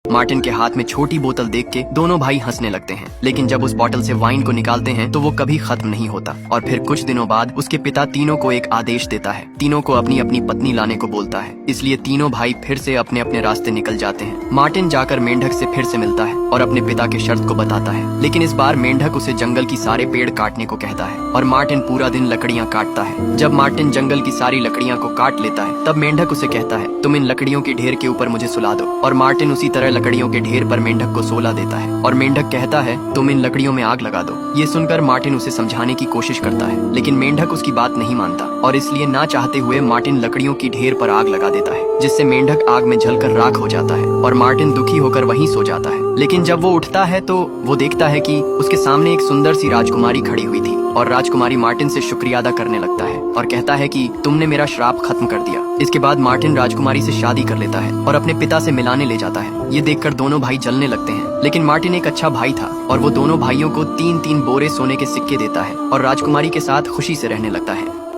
Martin के हाथ में छोटी बोतल देख के दोनों भाई हंसने लगते हैं, लेकिन जब उस बोतल से वाइन को निकालते हैं तो वो कभी खत्म नहीं होता। और फिर कुछ दिनों बाद उसके पिता तीनों को एक आदेश देता है, तीनों को अपनी अपनी पत्नी लाने को बोलता है। इसलिए तीनों भाई फिर से अपने अपने रास्ते निकल जाते हैं। मार्टिन जाकर मेंढक से फिर से मिलता है और अपने पिता के शर्त को बताता है, लेकिन इस बार मेंढक उसे जंगल की सारे पेड़ काटने को कहता है और मार्टिन पूरा दिन लकड़ियाँ काटता है। जब मार्टिन जंगल की सारी लकड़ियाँ को काट लेता है तब मेंढक उसे कहता है, तुम इन लकड़ियों के ढेर के ऊपर मुझे सुला दो। और मार्टिन उसी तरह लकड़ियों के ढेर पर मेंढक को सोला देता है और मेंढक कहता है, तुम इन लकड़ियों में आग लगा दो। ये सुनकर मार्टिन उसे समझाने की कोशिश करता है, लेकिन मेंढक उसकी बात नहीं मानता और इसलिए ना चाहते हुए मार्टिन लकड़ियों की ढेर पर आग लगा देता है, जिससे मेंढक आग में जलकर राख हो जाता है और मार्टिन दुखी होकर वहीं सो जाता है। लेकिन जब वो उठता है तो वो देखता है कि उसके सामने एक सुंदर सी राजकुमारी खड़ी हुई थी और राजकुमारी मार्टिन से शुक्रिया अदा करने लगता है और कहता है कि तुमने मेरा श्राप खत्म कर दिया। इसके बाद मार्टिन राजकुमारी से शादी कर लेता है और अपने पिता से मिलाने ले जाता है। ये देखकर दोनों भाई जलने लगते हैं, लेकिन मार्टिन एक अच्छा भाई था और वो दोनों भाइयों को 3-3 बोरे सोने के सिक्के देता है और राजकुमारी के साथ खुशी से रहने लगता है।